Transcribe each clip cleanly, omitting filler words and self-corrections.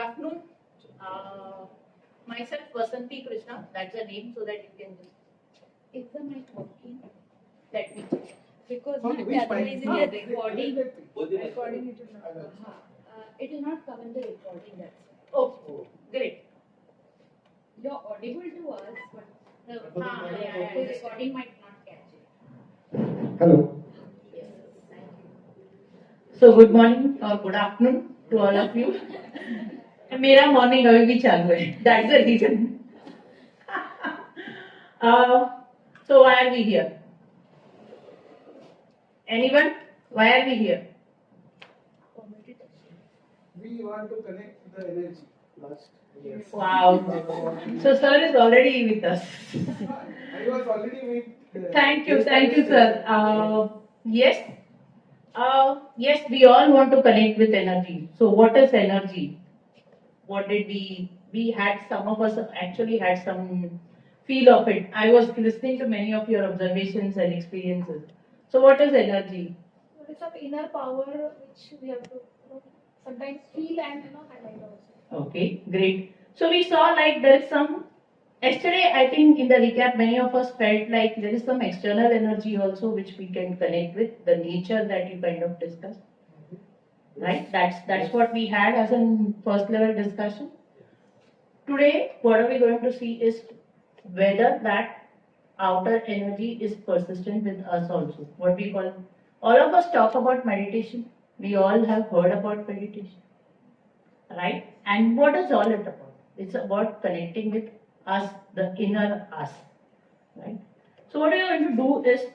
afternoon. Myself Vasanthi Krishna, that's the name, so that you can just. Is the mic working? Let me check. Because otherwise in your recording it will not come in the recording. That's oh, great. You're audible to us, but the recording might not catch it. Hello. Yes, thank you. So good morning or good afternoon to all of you. मेरा morning अभी भी चालू है. That's the reason. So why are we here? Anyone? Why are we here? We want to connect the energy. Last. Yes. Wow. So sir is already with us. I was already with. Thank you, sir. Yes. Yes, we all want to connect with energy. So what is energy? What did we had some of us actually had some feel of it. I was listening to many of your observations and experiences. So what is energy? It is some inner power which we have to sometimes feel and highlight also. Okay, great. So we saw like there is some yesterday I think in the recap many of us felt like there is some external energy also which we can connect with, the nature that you kind of discussed. Right? That's what we had as a first level discussion. Today, what are we going to see is whether that outer energy is persistent with us also. What we call, all of us talk about meditation. We all have heard about meditation. Right? And what is all it about? It's about connecting with us, the inner us. Right? So what we are going to do is,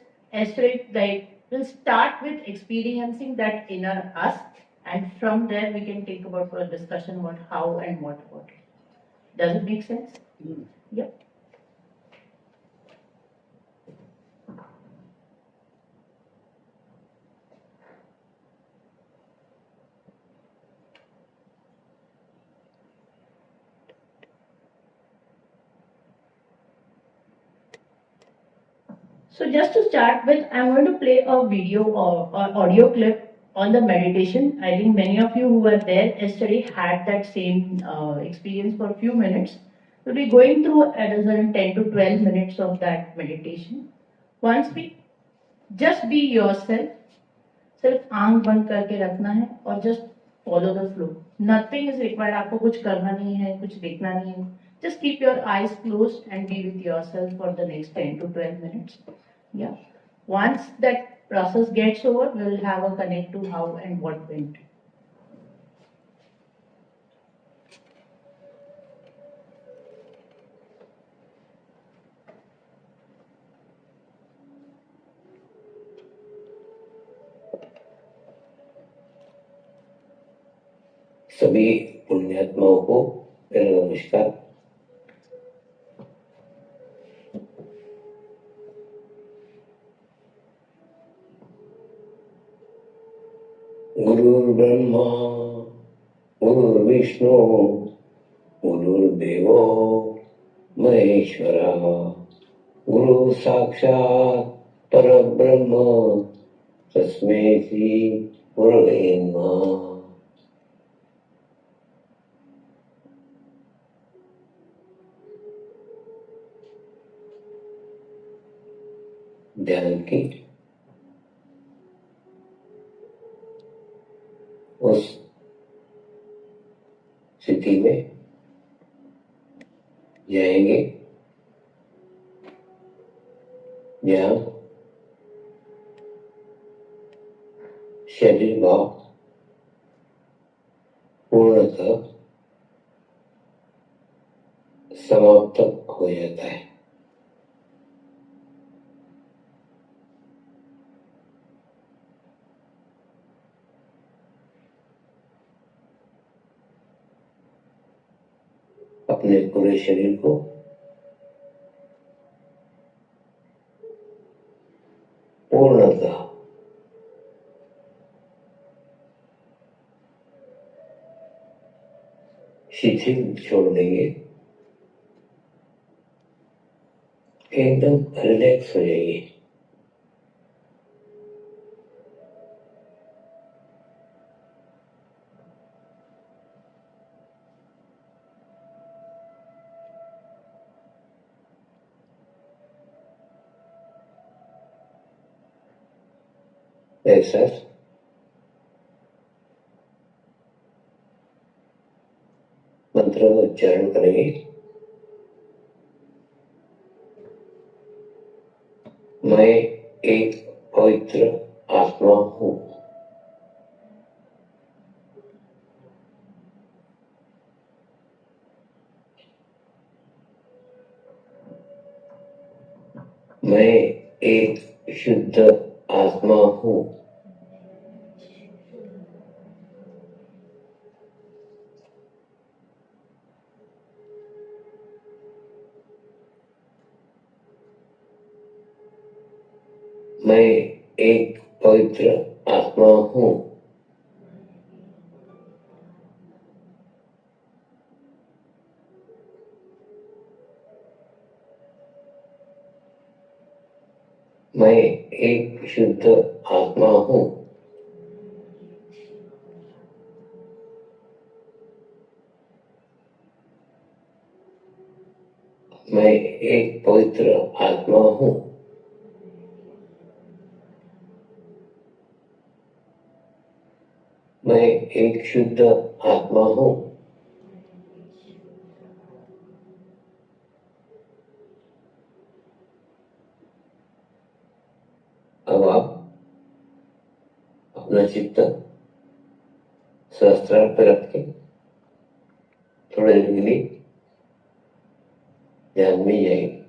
we'll start with experiencing that inner us, and from there we can take about a discussion about how and what about it. Does it make sense? Yeah. So just to start with, I'm going to play a video or audio clip on the meditation. I think many of you who were there yesterday had that same experience for a few minutes. We'll be going through another 10 to 12 minutes of that meditation. Once we just be yourself, सिर्फ आंख बंद करके रखना है और just follow the flow. Nothing is required. आपको कुछ करना नहीं है, कुछ देखना नहीं है. Just keep your eyes closed and be with yourself for the next 10 to 12 minutes. Yeah. Once that process gets over, we will have a connect to how and what went. सभी पुण्यात्माओं को मेरा नमस्कार। गुरुर्ब्रह्मा गुरुर्विष्णु गुरुर्देवो महेश्वरः गुरु साक्षात् परब्रह्म तस्मै श्री गुरवे नमः। ध्यान की उस स्थिति में जाएंगे जहाँ शरीर भाव पूर्णतः समाप्त हो जाता है। अपने पूरे शरीर को पूर्णतः शिथिल छोड़ देंगे, एकदम रिलैक्स हो जाइए। एक साथ मंत्र का उच्चारण करेंगे। मैं एक पवित्र आत्मा हूँ। मैं एक शुद्ध आत्मा हूँ। मैं एक पवित्र आत्मा हूँ। मैं एक शुद्ध आत्मा हूँ। मैं एक पवित्र आत्मा हूँ। मैं एक शुद्ध आत्मा हूँ। अब आप अपना चित्त सहस्त्रार पर रख के थोड़ी देर के लिए ध्यान में जाएंगे।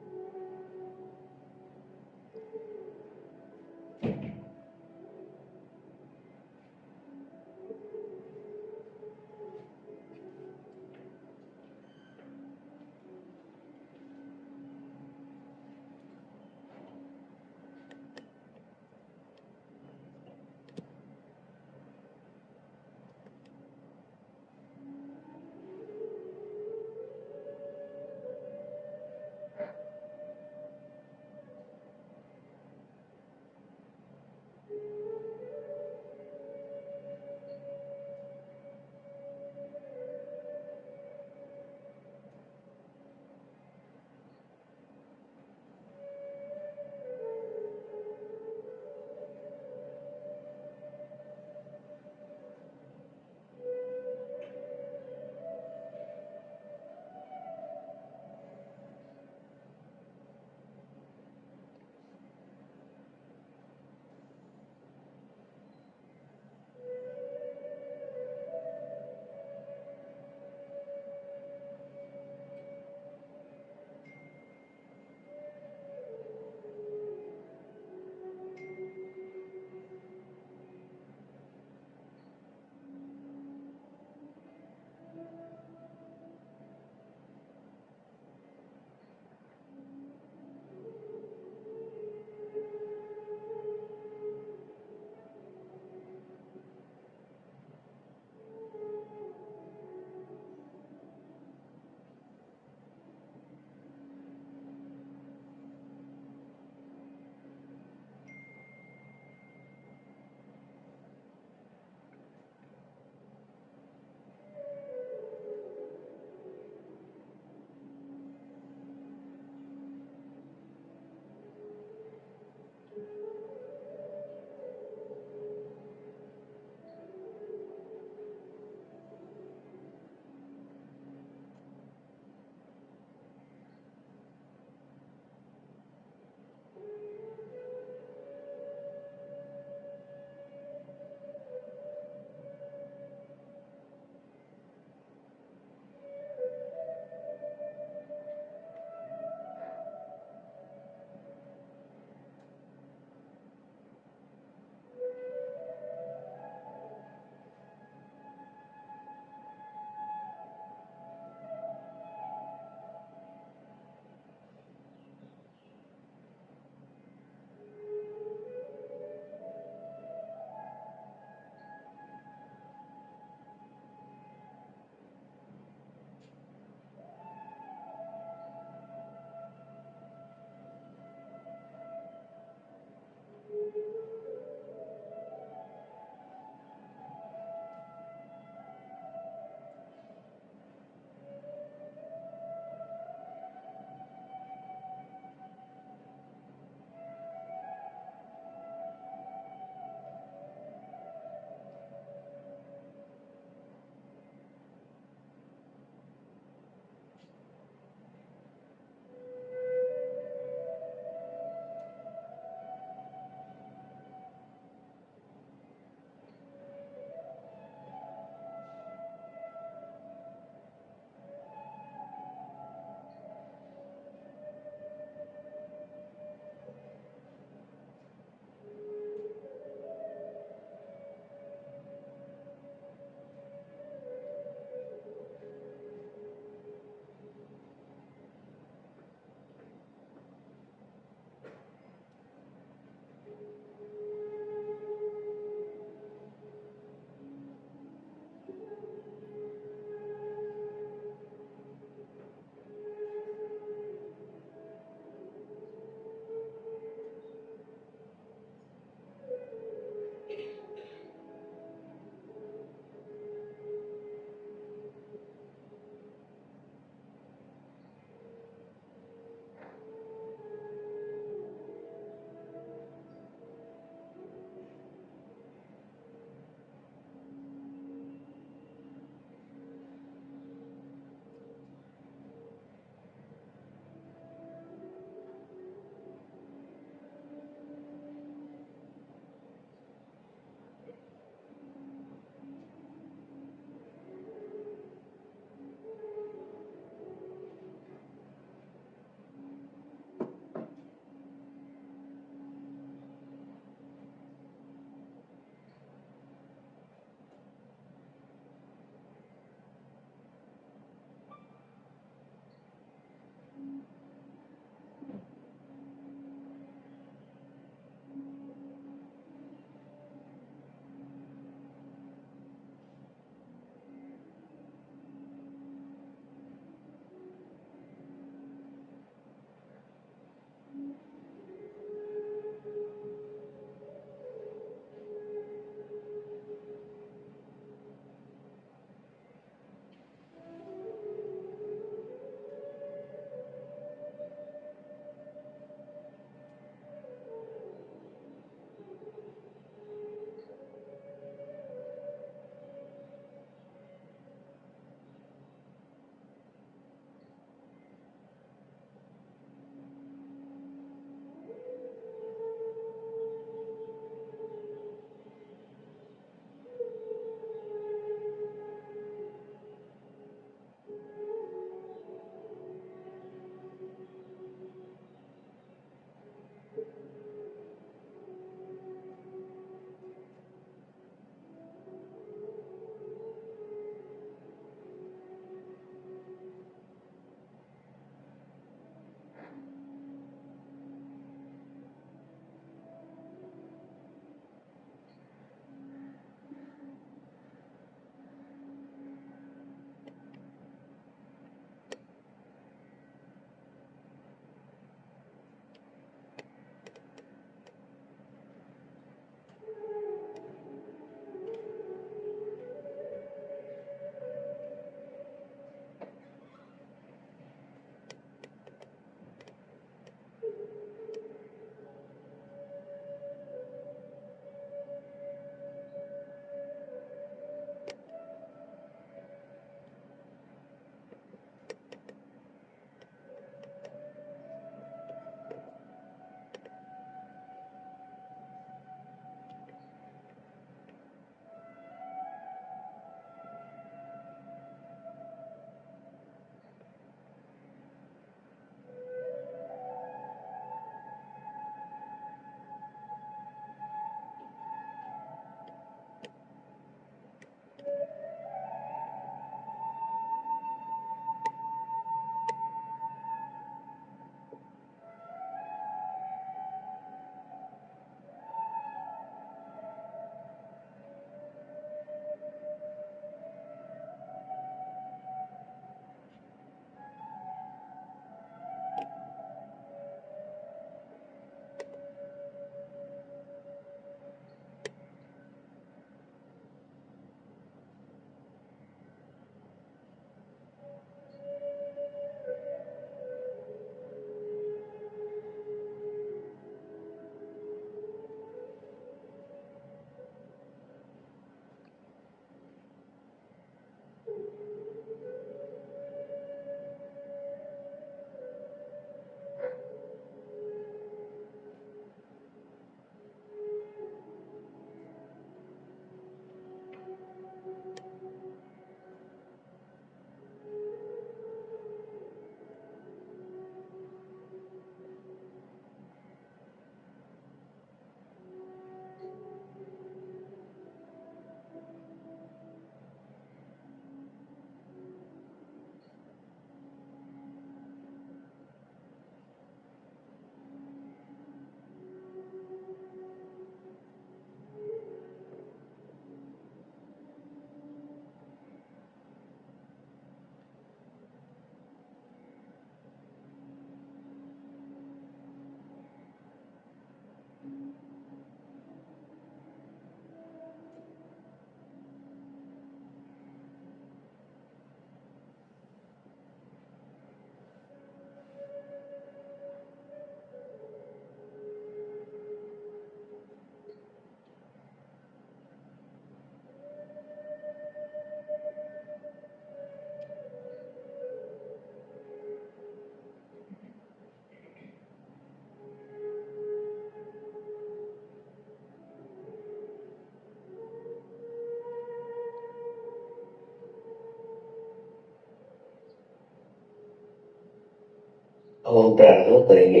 अब हम प्रार्थना करेंगे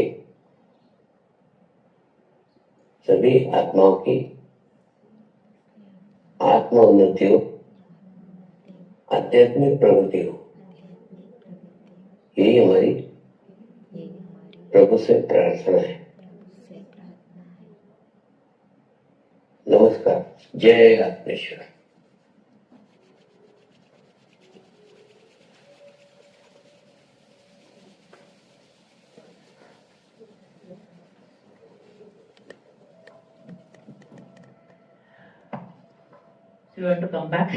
सभी आत्माओं की आत्म उन्नति हो, आध्यात्मिक प्रगति हो, यही हमारी प्रभु से प्रार्थना है। नमस्कार। जय आत्मेश्वर। You want to come back?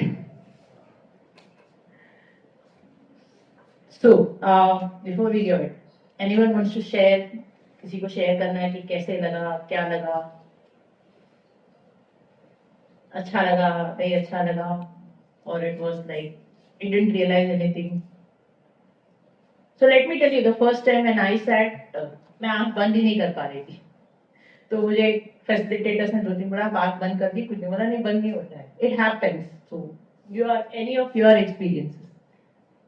So, before we go, anyone wants to share? किसी को शेयर करना है कि कैसे लगा, क्या लगा, अच्छा लगा, नहीं अच्छा लगा, or it was like you didn't realize anything. So let me tell you, the first time when I sat, मैं आंख बंद ही नहीं कर पा रही थी. तो मुझे फैसिलिटेटर्स ने 2-3 बार आंख बंद कर दी, कुछ नहीं बोला, नहीं बंद नहीं होता है. It happens. So, any of your experiences?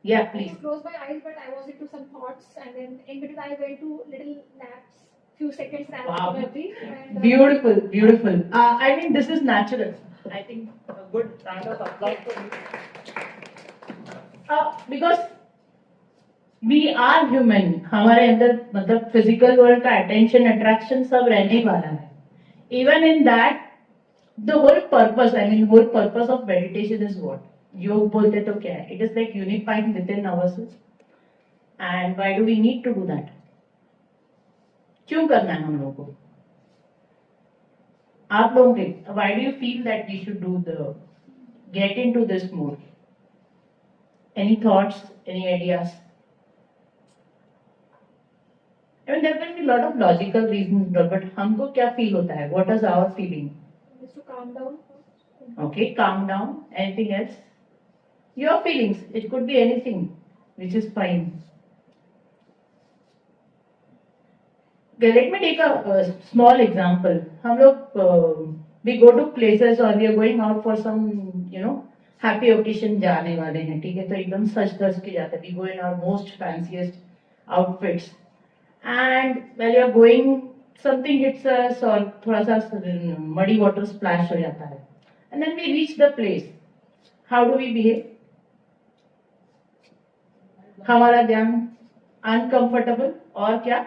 Yeah, please. I closed my eyes, but I was into some thoughts, and then in between I went to little naps, few seconds naps. Wow. Probably, and, Beautiful, beautiful. I mean, this is natural. I think a good round of applause for you. Because we are human. हमारे अंदर मतलब physical world का attention, attraction सब रहने वाला है. Even in that, the whole purpose, whole purpose of meditation is what? योग बोलते तो क्या है? It is like unifying within ourselves. And why do we need to do that? क्यों करना है हम लोगों को? आप लोगों के, why do you feel that we should get into this mode? Any thoughts? Any ideas? I mean, there will be a lot of logical reasons, but हमको क्या feel होता है? What is our feeling? just to calm down. Okay, calm down. Anything else? Your feelings. It could be anything, which is fine. Okay, let me take a small example. हम लोग we go to places or we are going out for some happy occasion जाने वाले हैं, ठीक है? तो एकदम सज धज के जाते हैं. We go in our most fanciest outfits, and while you are going, something hits us or थोड़ा सा muddy water splash हो जाता है, and then we reach the place. How do we behave? हमारा ध्यान uncomfortable और क्या?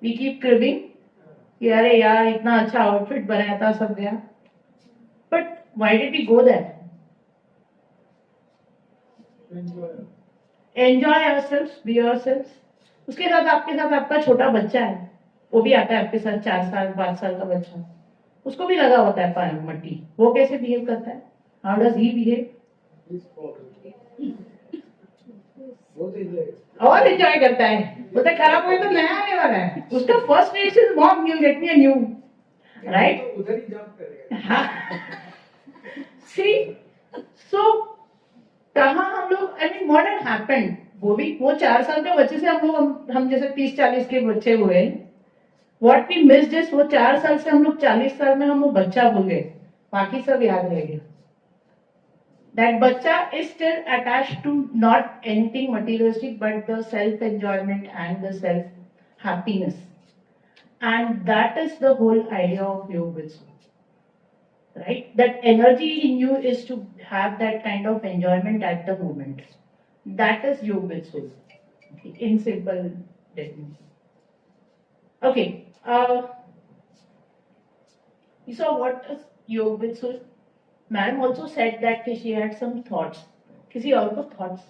We keep cribbing कि अरे यार इतना अच्छा आउटफिट बनाया था, सब गया. But why did we go there? Enjoy ourselves, be ourselves. उसके साथ आपका छोटा बच्चा है, वो भी आता है आपके साथ, 4 साल 5 साल का बच्चा, उसको भी लगा होता है मट्टी. वो कैसे बिहेव करता है? How does he behave? और एंजॉय करता है. बोलता है खराब हुए तो नया आने वाला है. उसका first reaction mom you get me a new, right? उधर ही जंप करेगा. सी सो कहाँ हम लोग, I mean what had happened, वो 4 साल के बच्चे से हम जैसे 30-40 के बच्चे हुए. What we missed is वो 4 साल से हम लोग 40 साल में हम वो बच्चा भूल गए, बाकी सब याद रह गया. That bacha is still attached to not anything materialistic but the self-enjoyment and the self-happiness. And that is the whole idea of yoga. Right? That energy in you is to have that kind of enjoyment at the moment. That is yoga soul. Okay. In simple definition. Okay. You saw what is yoga soul? Madam also said that she had some thoughts. किसी और को thoughts?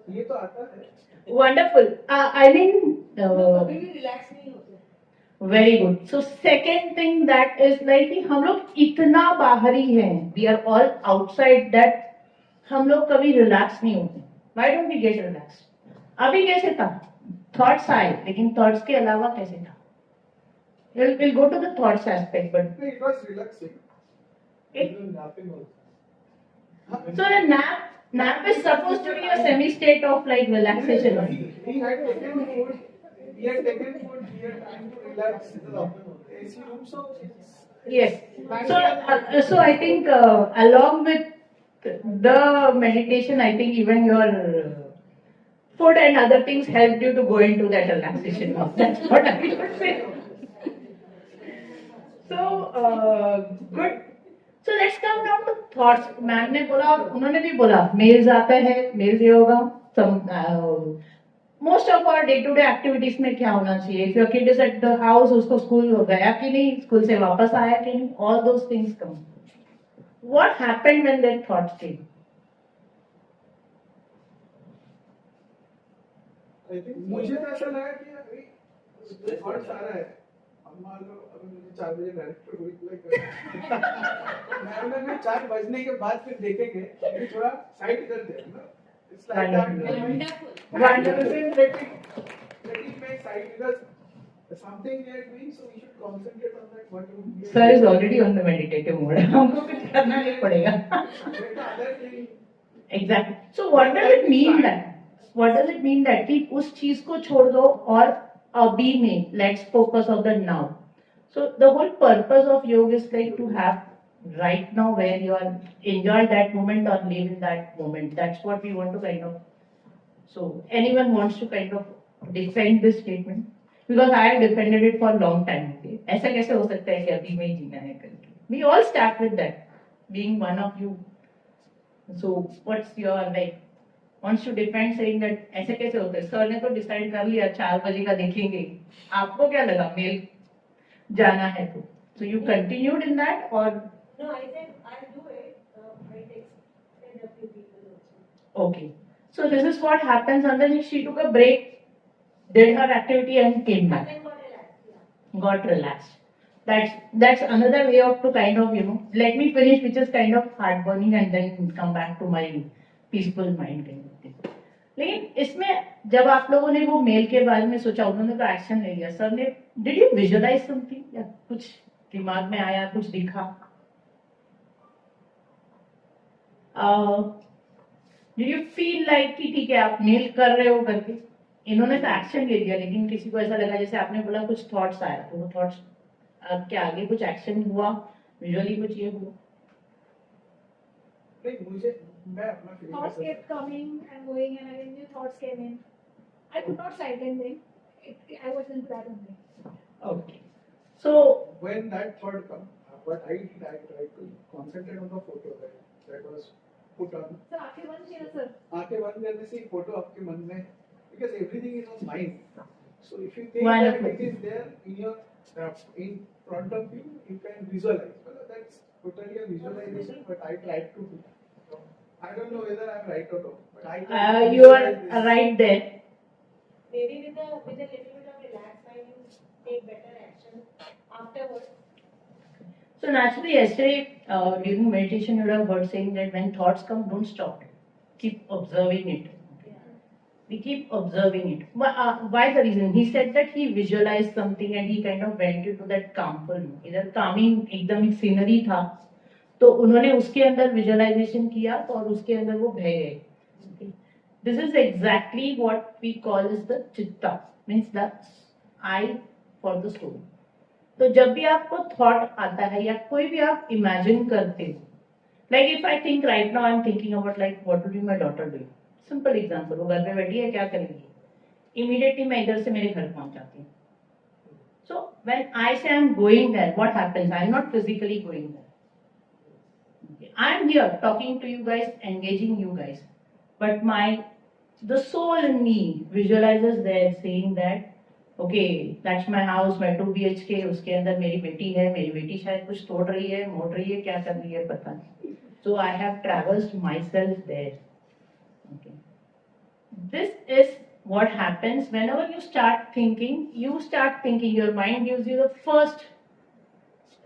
ये तो आता है. Wonderful. I mean, very good. So second thing that is like कि हम लोग इतना बाहरी हैं. We are all outside that हम लोग कभी relax नहीं होते. Why don't we get relaxed? अभी कैसे था? Thoughts आए, लेकिन thoughts के अलावा कैसे था? We'll go to the thoughts aspect, but it was relaxing. Even napping also. So the nap is supposed to be a semi-state of like relaxation. We had taken food. We had time to relax in the AC room, so Yes. So I think along with the meditation, I think even your food and other things helped you to go into that relaxation mode. That's what I would say. So good. So let's come down to thoughts. Ma'am ने बोला और उन्होंने भी बोला mails आते हैं मेल्स ये होगा most of our day to day activities में क्या होना चाहिए if your kid is at the house उसको स्कूल गया कि नहीं स्कूल से वापस आया कि नहीं all those things come what happened when that thoughts came I think मुझे तो ऐसा लगा कि अभी थॉट्स आ रहा है अब मान लो अभी मुझे 4 बजे डायरेक्टर को रिप्लाई करना मैं 4 बजने के बाद फिर देखेंगे कि थोड़ा साइड करते हैं ना it's like Wonderful. letting my side because something we are doing so we should concentrate on that what you sir is already on the meditative mode हमको कुछ करना नहीं पड़ेगा exactly so what does it mean that what does it mean that कि उस चीज को छोड़ दो और अभी में let's focus on the now so the whole purpose of yoga is like to have right now where you are enjoy that moment or live in that moment that's what we want to kind of so anyone wants to kind of defend this statement because I have defended it for a long time okay ऐसा कैसे हो सकता है कि अभी में ही जीना है करके we all start with that being one of you so what's your like wants to defend saying that ऐसे कैसे होता है सर ने तो डिसाइड कर लिया 4 बजे का देखेंगे आपको क्या लगा मेल जाना है तो so you continued in that or No, I said I'll do it. I texted a few people also. okay so this is what happens and then she took a break did her activity and came back And then got relaxed. Yeah. got relaxed that's another way of to kind of you know let me finish which is kind of heart burning and then come back to my peaceful mind kind of thing लेकिन इसमें जब आप लोगों ने वो mail के बारे में सोचा उन्होंने तो एक्शन ले लिया सर ने डिड यू विजुअलाइज समथिंग या कुछ दिमाग में आया कुछ दिखा डिड यू फील लाइक कि ठीक है आप मेल कर रहे हो करके इन्होंने तो एक्शन ले लिया लेकिन किसी को ऐसा लगा जैसे आपने बोला कुछ थॉट्स आया तो वो थॉट्स क्या आगे कुछ एक्शन हुआ विजुअली कुछ ये हुआ नहीं मुझे मैं अपना feeling Thoughts kept coming and going, and again new thoughts came in. I could not silence them. I was in that only. okay so when that thought come what I did I tried to concentrate on the photo that was put on Sir, आंखें बंद किया sir. आंखें बंद करने से photo आपके मन में because everything is on mind so if you think Wonderful. that it is there in your in front of you you can visualize well, that's totally a visualization but I tried to do I don't know whether I'm right or wrong but I tried to you are visualize this. right there Maybe with a little bit of relaxed mind, you take better action afterwards. so naturally yesterday during meditation you would have heard saying that when thoughts come don't stop it keep observing it we keep observing it why the reason he said that he visualized something and he kind of went into that calmful mood इधर calming एकदम एक scenery था तो उन्होंने उसके अंदर visualisation किया तो और उसके अंदर वो बह गए this is exactly what we call is the chitta means the eye for the soul तो जब भी आपको थॉट आता है या कोई भी आप इमेजिन करते हो like if I think right now I am thinking about like what would be my daughter doing simple example वो घर पे बैठी है क्या करेगी इमीडिएटली मैं इधर से मेरे घर पहुंच जाती हूँ सो when I say I am going there what happens I am not physically going there I'm here talking to you guys, engaging you guys. But the soul in me visualizes there saying that, okay, that's my house, my 2 BHK, उसके अंदर मेरी बेटी है, मेरी बेटी शायद कुछ तोड़ रही है, मोड़ रही है, क्या कर रही है, पता नहीं. So I have traversed myself there. Okay. This is what happens whenever you start thinking, your mind gives you the first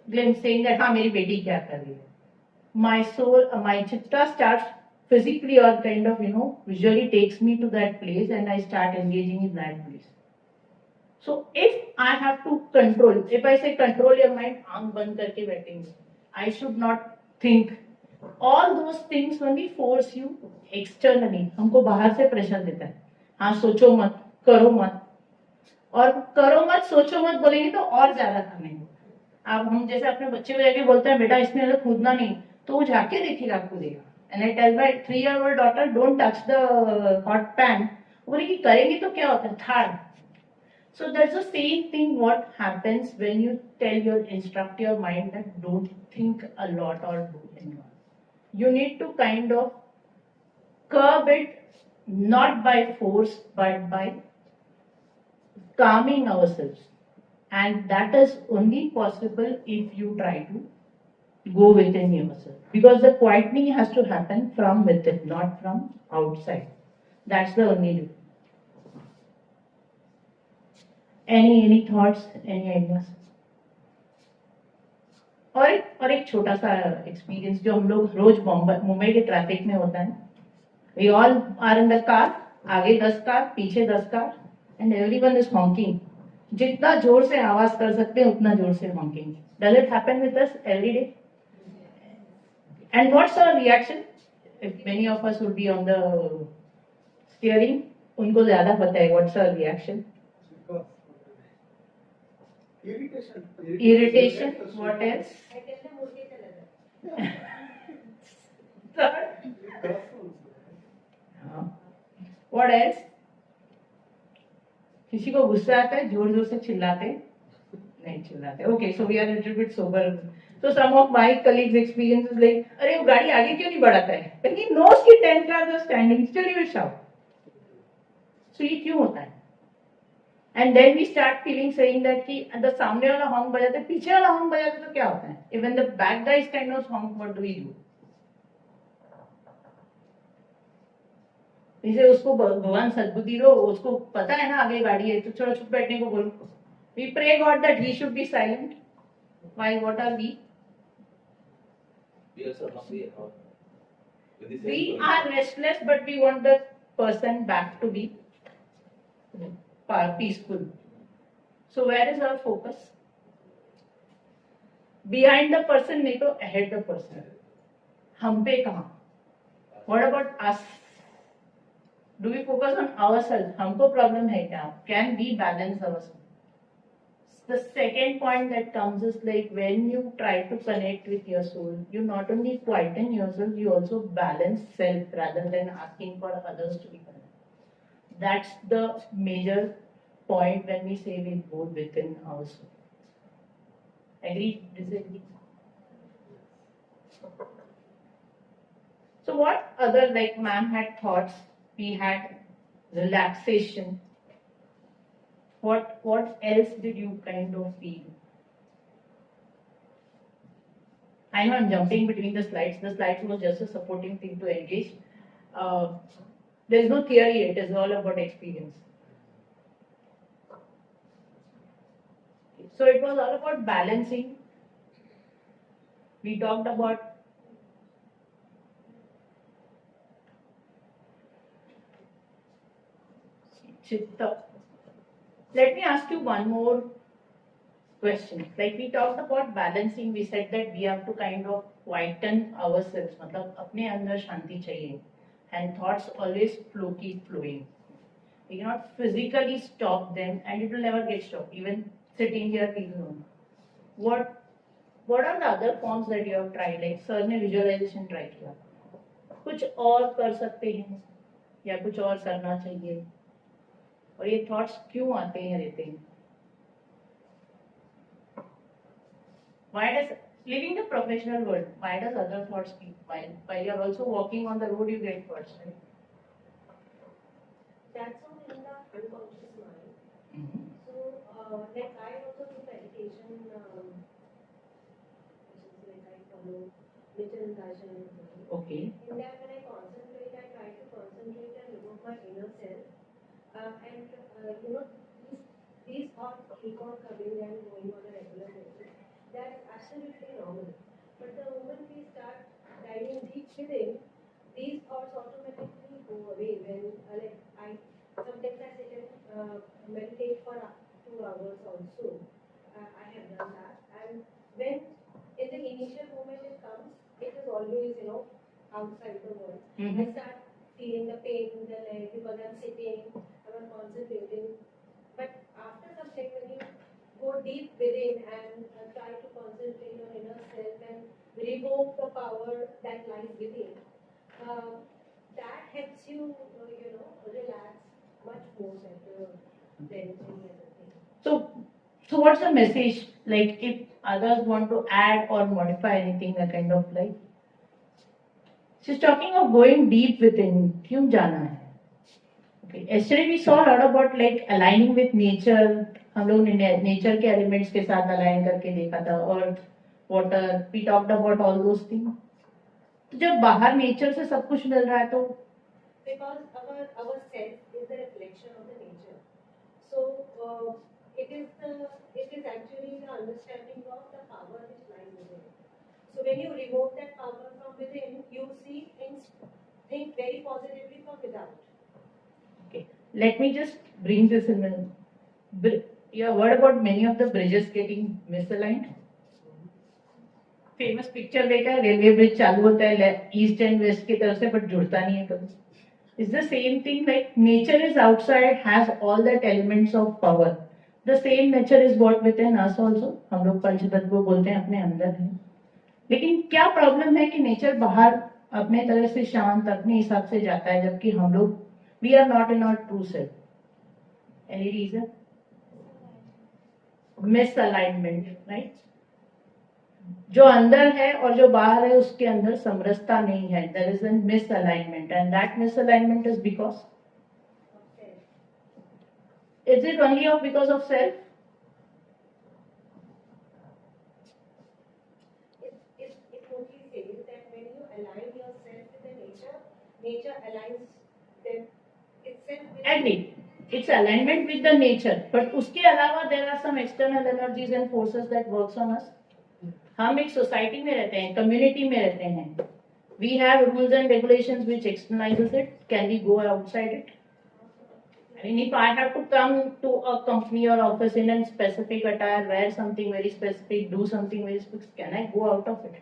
glimpse saying that, हाँ मेरी बेटी क्या कर रही है. My soul, my chitta starts physically or kind of, visually takes me to that place and I start engaging in that place. So if I have to control, if I say control your mind, आंख बंद करके बैठेंगे. I should not think. All those things only force you externally. हमको बाहर से pressure देता है. हाँ सोचो मत, करो मत. और करो मत, सोचो मत बोलेंगे तो और ज्यादा करने को. आप हम जैसे अपने बच्चे को जाके बोलते हैं बेटा इसमें अंदर कूदना नहीं, तो वो जाके देखेगा आपको देगा. And I tell my 3-year-old daughter don't touch the hot pan. वो बोले कि करेंगी तो क्या होता है थाड़. So that's the same thing what happens when you tell your instruct your mind that don't think a lot or do anyone. You need to kind of curb it, not by force but by calming ourselves, and that is only possible if you try to go within yourself, because the quietening has to happen from within, not from outside. That's the only difference. Any thoughts, any ideas? और एक छोटा सा experience जो हम लोग रोज मुंबई के traffic में होता है. We all are in the car, आगे 10 कार, पीछे 10 car, and everyone is honking. जितना जोर से आवाज कर सकते हैं उतना जोर से honking. Does it happen with us every day? And what's our reaction? If many of us would be on the steering, उनको ज्यादा पता है what's our reaction. Irritation. What else? I tell them मुड़ के चला जाए. Third. What else? किसी को गुस्सा आता है, जोर जोर से चिल्लाते नहीं चिल्लाते. Okay, so we are a little bit sober. So some of my colleagues' experiences like, अरे वो गाड़ी आगे क्यों नहीं बढ़ाता है? When he knows कि 10 cars are standing, still he will shout. So ये क्यों होता है? And then we start feeling saying that कि the सामने वाला हॉर्न बजाते, पीछे वाला हॉर्न बजाते तो क्या होता है? Even the back guys kind of honk, what do we do? इसे उसको भगवान सद्बुद्धि दो, उसको पता है ना आगे गाड़ी है, तो थोड़ा चुप बैठने को बोलो. We pray God that he should be silent. Why? What are we? We also hungry with the same We problem. are restless, but we want the person back to be peaceful. So where is our focus? Behind the person नहीं तो ahead the person. हम पे कहाँ? What about us? Do we focus on ourselves? हमको problem है क्या? Can we balance ourselves? The second point that comes is like when you try to connect with your soul, you not only quieten yourself, you also balance self rather than asking for others to be connected. That's the major point when we say we go within ourselves. Agree? Disagree? So what other, like ma'am had thoughts, we had relaxation. What else did you kind of feel? I know I'm jumping between the slides. The slides was just a supporting thing to engage. There's no theory, it is all about experience. So it was all about balancing. We talked about chitta. Let me ask you one more question. Like we talked about balancing, we said that we have to kind of quieten ourselves. मतलब अपने अंदर शांति चाहिए. And thoughts always keep flowing. We cannot physically stop them, and it will never get stopped. Even sitting here, people know. What are the other forms that you have tried? Like sir ने visualization try किया. कुछ और कर सकते हैं या कुछ और करना चाहिए? और ये थॉट्स क्यों आते हैं रहते हैं? Why does living the professional world, why does other thoughts keep while you are also walking on the road you get thoughts, right? That's all in the unconscious mind. Mm-hmm. So, like I also do meditation, which is like I follow visualization. Okay. In that, when I concentrate, I try to concentrate and remove my inner self. These thoughts keep on coming and going on a regular basis. That's absolutely normal. But the moment we start diving deep within, these thoughts automatically go away. When sometimes I sit and meditate for up to 2 hours also. I have done that. And when in the initial moment it comes, it is always outside the world. Mm-hmm. I start feeling the pain in the leg because I'm sitting, I'm concentrating. But after some time, when you go deep within and try to and revoke the power that lies within, that helps you, relax much more better than any other thing. So what's the message? Like, if others want to add or modify anything, a kind of like, she's talking of going deep within. क्यों जाना है? Okay. Yesterday we saw a lot about like aligning with nature. हम लोग ने nature के elements के साथ align करके देखा था और water. We talked about all those things. तो जब बाहर nature से सब कुछ मिल रहा है तो Because our self is the reflection of the nature. So it is actually the understanding of the power which lies within. So when you remove that power from within, you see things, think very positively from without. okay. Let me just bring this in. You have heard about many of the bridges getting misaligned. Famous picture देखा है, railway bridge चालू होता है east and waste की तरफ से but जुड़ता नहीं है कभी. It's the same thing, like nature is outside, has all that elements of power. The same nature is what within us also. हम लोग पंचतत्व बोलते हैं, अपने अंदर है. लेकिन क्या प्रॉब्लम है कि नेचर बाहर अपने तरह से शांत अपने हिसाब से जाता है, जबकि हम लोग we are not in our true self. Any reason? Misalignment, right? जो अंदर है और जो बाहर है उसके अंदर समरसता नहीं है. There is a misalignment and that misalignment is because is it only of because of self? It totally says that when you align yourself with the nature, nature aligns them itself with. Agree. It's alignment with the nature, but उसके अलावा there are some external energies and forces that works on us. हम एक society में रहते हैं, community में रहते हैं. We have rules and regulations which externalizes it. Can we go outside it? I mean, if I have to come to a company or office in a specific attire, wear something very specific, do something very specific, can I go out of it?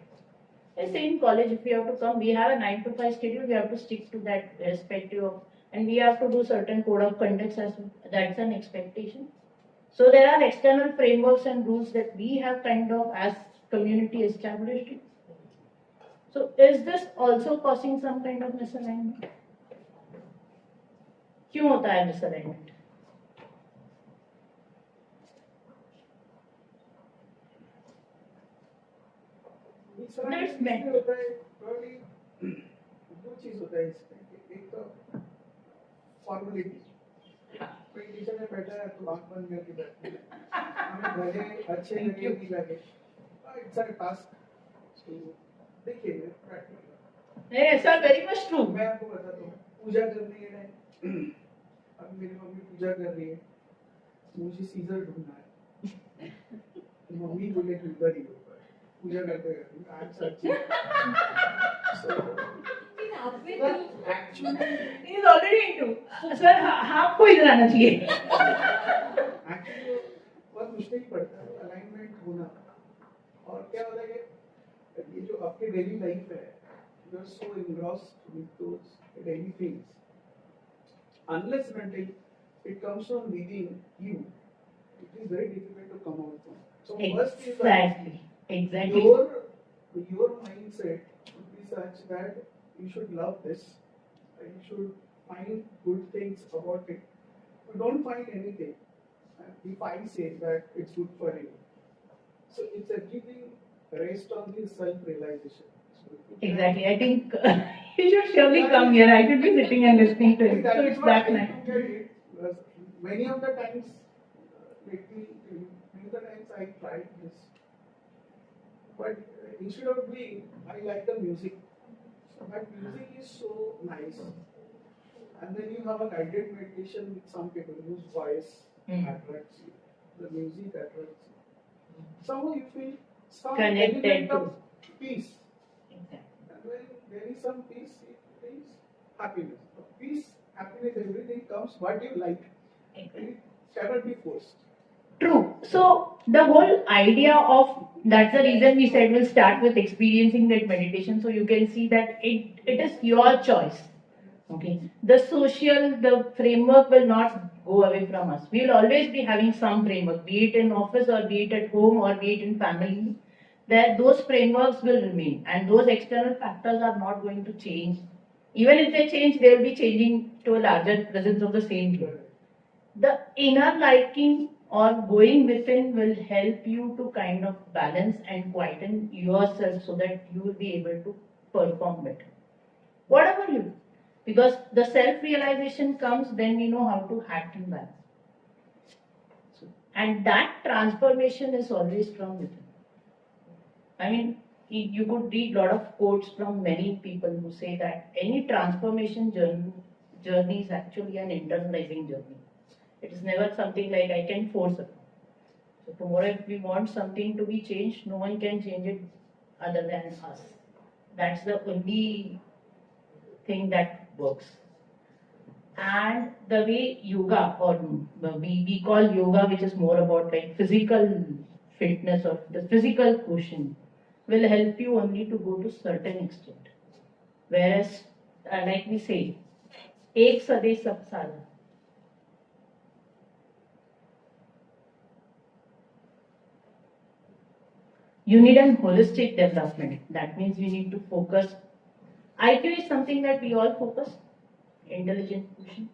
The same college, if we have to come, we have a 9 to 5 schedule, we have to stick to that irrespective of, and we have to do certain code of conduct as that's an expectation. So there are external frameworks and rules that we have kind of as community established. So is this also causing some kind of misalignment? क्यों होता है misalignment? That's meant. होता है probably दो चीज होता है इसमें. एक तो फॉर्मेलिटी. कोई टीचर में बैठा है तो आंख बंद करके बैठते हैं. हमें लगे अच्छे लगे नहीं लगे. It's a task. So देखिए practical. Yes, sir, very much true. मैं आपको बताता हूँ. पूजा करनी है. अब मेरी मम्मी पूजा कर रही है. मुझे सीजर ढूंढना है. मम्मी बोले कि उधर ही होगा. पूजा करते करते आज सच्ची. Actually, He is already into. Sir, आपको इधर आना चाहिए. actually बहुत मुश्किल पड़ता है अलाइनमेंट होना. और क्या होता है कि ये जो आपकी डेली लाइफ है, you are so engrossed with those daily things. Unless and until it comes from within you, it is very difficult to come out from. So first is that Exactly. your mindset should be such that you should love this. You should find good things about it. You don't find anything. If I say that it's good for you, so it's everything based on the self-realization. Exactly. I think you should surely come here. I should be sitting and listening to it. So it's that nice. Many of the times, many of the times I tried this, but instead of doing, I like the music. So that music is so nice, and then you have a guided meditation with some people whose voice attracts you, the music attracts you. Somehow you feel some Connected element to. of peace. And when there is some peace, it is happiness. Peace, happiness, everything comes what you like. It cannot be forced. True. So the whole idea of that's the reason we said we'll start with experiencing that meditation, so you can see that it is your choice. Okay. The social, the framework will not go away from us. We will always be having some framework, be it in office or be it at home or be it in family. that those frameworks will remain, and those external factors are not going to change. Even if they change, they will be changing to a larger presence of the same thing. The inner liking or going within will help you to kind of balance and quieten yourself so that you will be able to perform better. Whatever you do. Because the self-realization comes when we know how to act in balance. And that transformation is always from within. I mean, you could read a lot of quotes from many people who say that any transformation journey is actually an internalizing journey. It is never something like I can force it. So tomorrow if we want something to be changed, no one can change it other than us. That's the only thing that works. And the way yoga, or we call yoga, which is more about like physical fitness or the physical quotient, will help you only to go to certain extent. Whereas, like we say, ek sade sab sada. You need a holistic development. That means you need to focus. IQ is something that we all focus. Intelligent quotient.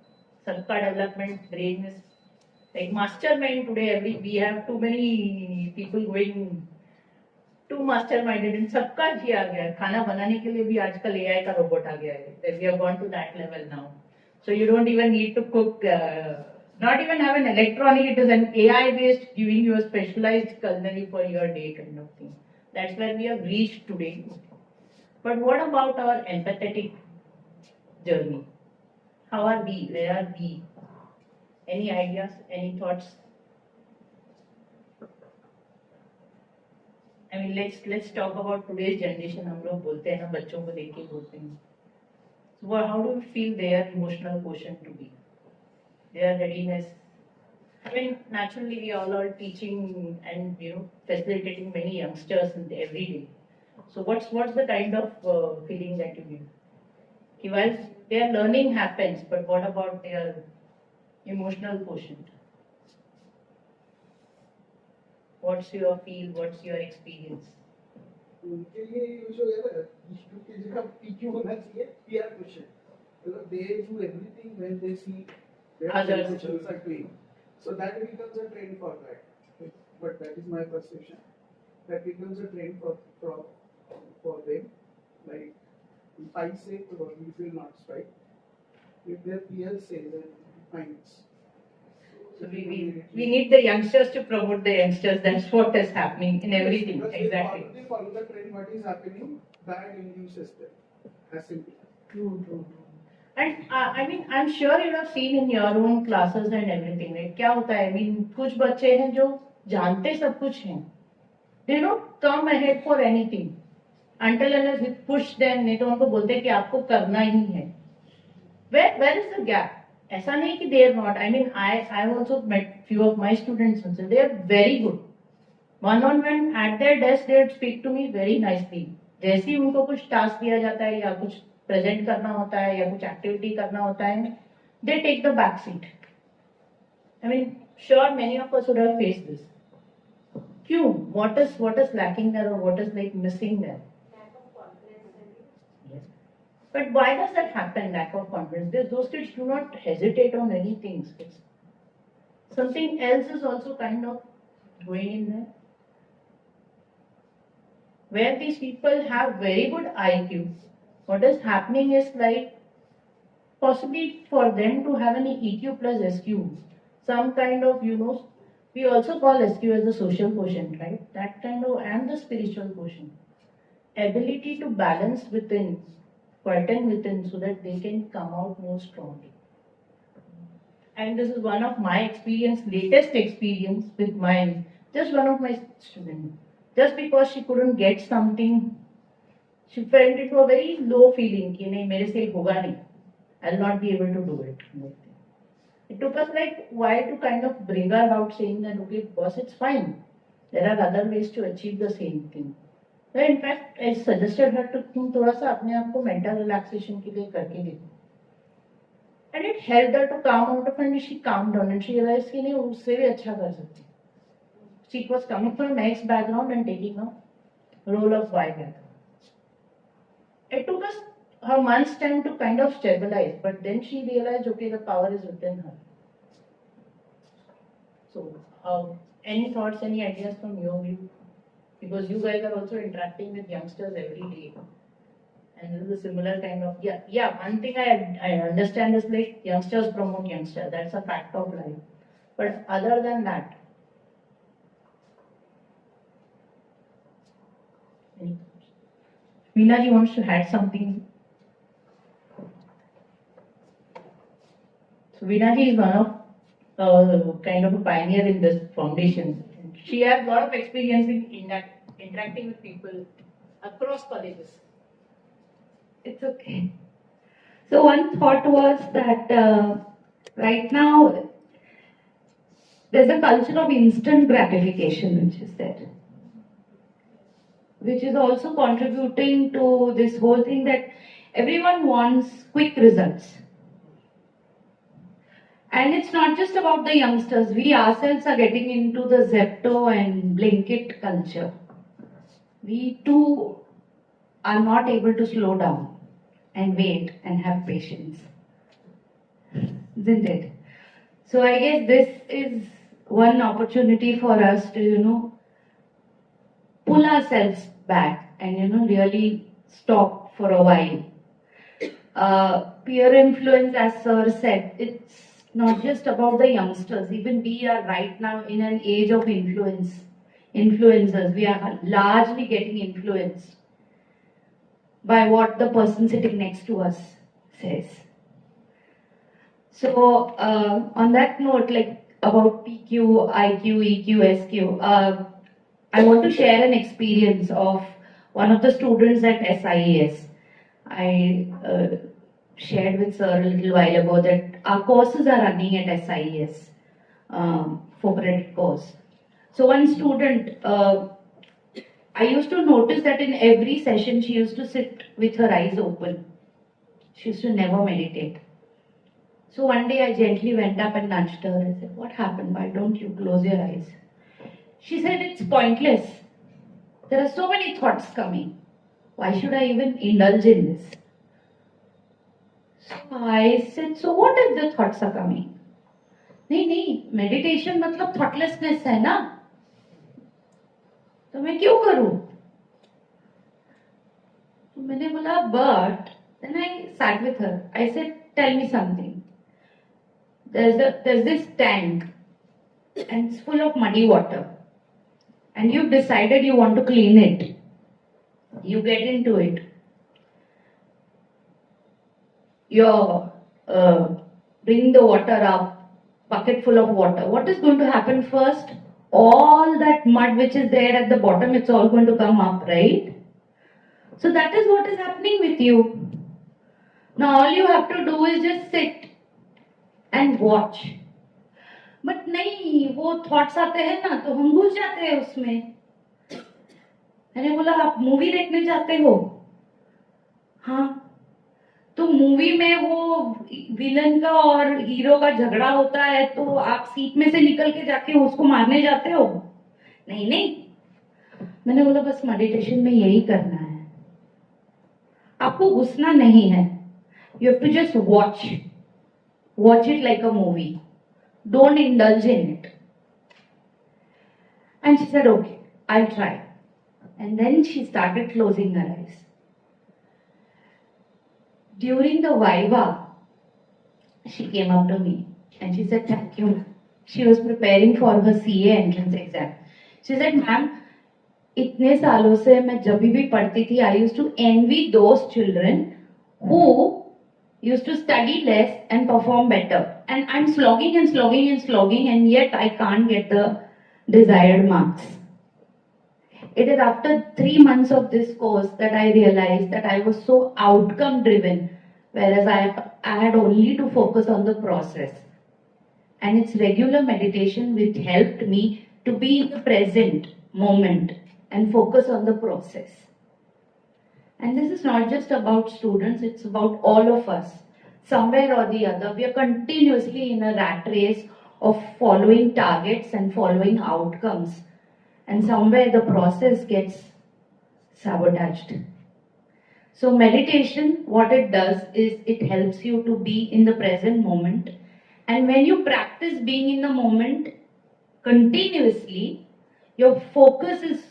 Sabka development, brain is like mastermind today. We have too many people going too masterminded and सबका ही आ गया है. खाना बनाने के लिए भी आजकल AI का रोबोट आ गया है. We have gone to that level now. So you don't even need to cook. Not even have an electronic, it is an AI based giving you a specialized culinary for your day kind of thing. That's where we have reached today. But what about our empathetic journey? How are we? Where are we? Any ideas? Any thoughts? I mean, let's talk about today's generation. हम लोग बोलते हैं ना, बच्चों को देख के बोलते हैं. So how do you feel their emotional quotient to be? Their readiness. I mean, naturally we all are teaching and facilitating many youngsters every day. So what's the kind of feeling that you give? While their learning happens, but what about their emotional quotient? What's your feel? What's your experience? उनके लिए जो है ना, ईश्वर की जगह PQ होना चाहिए, PR question. They do everything when they see their Others are doing. So that becomes a trend for that. But that is my perception. That becomes a trend for them. Like if I say we will not strike. If their peers say, then fine. So we need the youngsters to promote the youngsters. That's what is happening in everything. Because Exactly. They follow the trend. What is happening? That induces them. As simple. True. And I mean, I'm sure you have seen in your own classes and everything, right? क्या होता है? I mean, कुछ बच्चे हैं जो जानते सब कुछ हैं. They don't come ahead for anything until unless we push them. नहीं तो उनको बोलते हैं कि आपको करना ही है. Where is the gap? ऐसा नहीं कि they are not. I mean, I also met few of my students and they are very good. One-on-one at their desk, they speak to me very nicely. जैसे ही उनको कुछ task दिया जाता है या कुछ प्रेजेंट करना होता है या कुछ एक्टिविटी करना होता है, they take the back seat. I mean, sure many of us would have faced this. क्यों? What is lacking there or what is like missing there? Lack of confidence. Yes. But why does that happen? Lack of confidence. Those kids do not hesitate on anything. Something else is also kind of going in there. Where these people have very good IQ, what is happening is like possibly for them to have an EQ plus SQ, some kind of, we also call SQ as the social quotient, right? That kind of, and the spiritual quotient. Ability to balance within, quieten within so that they can come out more strongly. And this is one of my latest experience with just one of my students. Just because she couldn't get something, she felt into a very low feeling कि नहीं मेरे से होगा नहीं, I'll not be able to do it. It took us like why to kind of bring her out saying that okay boss, it's fine. There are other ways to achieve the same thing. So in fact, I suggested her to तुम थोड़ा सा अपने आप को mental relaxation के लिए करके देखो. And it helped her to calm out of and she calmed down and she realized कि नहीं उससे भी अच्छा कर सकती. She was coming from a nice background and taking a role of wife. It took us her month's time to kind of stabilize, but then she realized, okay, the power is within her. So, any thoughts, any ideas from your view? Because you guys are also interacting with youngsters every day. And this is a similar kind of, one thing I understand is like youngsters promote youngsters. That's a fact of life. But other than that, any thoughts? Veena ji wants to add something. So Veena ji is one of kind of a pioneer in this foundation. She has a lot of experience in interacting with people across colleges. It's okay. So one thought was that right now there's a culture of instant gratification which is there, which is also contributing to this whole thing that everyone wants quick results. And it's not just about the youngsters. We ourselves are getting into the Zepto and Blinkit culture. We too are not able to slow down and wait and have patience. Isn't it? So I guess this is one opportunity for us to, pull ourselves back and, really stop for a while. Peer influence, as Sir said, it's not just about the youngsters. Even we are right now in an age of influencers. We are largely getting influenced by what the person sitting next to us says. So on that note, like about PQ, IQ, EQ, SQ, I want to share an experience of one of the students at SIES. I shared with Sir a little while ago that our courses are running at SIES for credit course. So one student, I used to notice that in every session she used to sit with her eyes open. She used to never meditate. So one day I gently went up and nudged her and said, "What happened? Why don't you close your eyes?" She said, "It's pointless. There are so many thoughts coming. Why should I even indulge in this?" So I said, "So what if the thoughts are coming?" नहीं, meditation मतलब thoughtlessness है ना, तो मैं क्यों करूं? तो मैंने बोला, but then I sat with her. I said, "Tell me something. There's this tank and it's full of muddy water and you've decided you want to clean it. You get into it. You bring the water up, bucket full of water. What is going to happen first? All that mud which is there at the bottom, it's all going to come up, right? So that is what is happening with you. Now all you have to do is just sit and watch. But नहीं, वो thoughts आते हैं ना, तो हम घुस जाते हैं उसमें. मैंने बोला, आप मूवी देखने जाते हो? हाँ. तो मूवी में वो विलन का और हीरो का झगड़ा होता है, तो आप सीट में से निकल के जाके उसको मारने जाते हो? नहीं. मैंने बोला, बस मेडिटेशन में यही करना है. आपको घुसना नहीं है. You have to just watch it like a movie. Don't indulge in it. And she said, "Okay, I'll try." And then she started closing her eyes. During the Viva, she came up to me and she said, "Thank you." She was preparing for her CA entrance exam. She said, "Ma'am, इतने सालों से मैं जब भी पढ़ती थी, I used to envy those children who used to study less and perform better. And I'm slogging and yet I can't get the desired marks." It is after 3 months of this course that I realized that I was so outcome driven, whereas I had only to focus on the process. And it's regular meditation which helped me to be in the present moment and focus on the process. And this is not just about students, it's about all of us. Somewhere or the other, we are continuously in a rat race of following targets and following outcomes. And somewhere the process gets sabotaged. So meditation, what it does is it helps you to be in the present moment. And when you practice being in the moment continuously, your focus is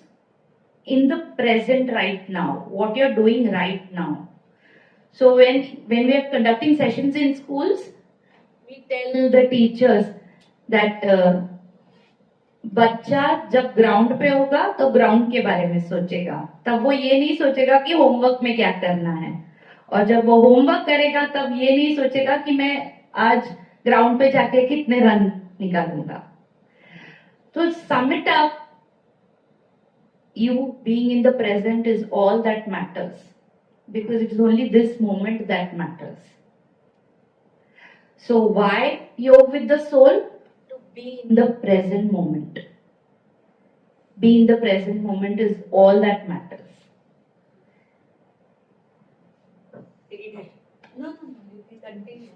in the present right now, what you're doing right now. So when we are conducting sessions in schools, we tell the teachers that बच्चा जब ground पे होगा तो ground के बारे में सोचेगा, तब वो ये नहीं सोचेगा कि होमवर्क में क्या करना है, और जब वो होमवर्क करेगा तब ये नहीं सोचेगा कि मैं आज ग्राउंड पे जाके कितने रन निकालूंगा. तो sum it up, you being in the present is all that matters, because it is only this moment that matters. So why yoga with the soul? To be in the present moment. Be in the present moment is all that matters. No, you can continue.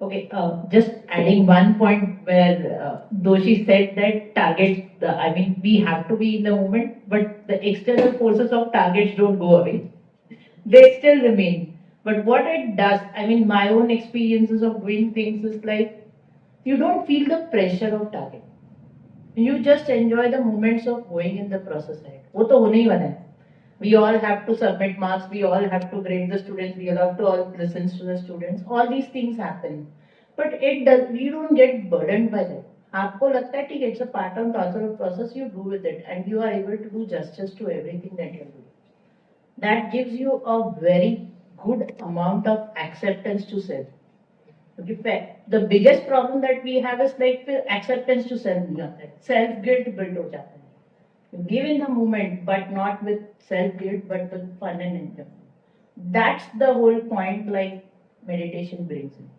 Okay, just adding one point where Doshi said that targets, we have to be in the moment, but the external forces of targets don't go away. They still remain. But what it does, my own experiences of doing things is like, you don't feel the pressure of target. You just enjoy the moments of going in the process ahead. वो तो होने ही वाला है. We all have to submit marks, we all have to grade the students, we all have to all listen to the students. All these things happen. But we don't get burdened by that. आपको लगता है ठीक है, it's a part and parcel of process, you do with it, and you are able to do justice to everything that you're doing. That gives you a very good amount of acceptance to self. Okay, the biggest problem that we have is like acceptance to self. Self guilt built हो जाता है. You live in the moment, but not with self guilt, but with fun and enjoyment. That's the whole point. Like meditation brings in.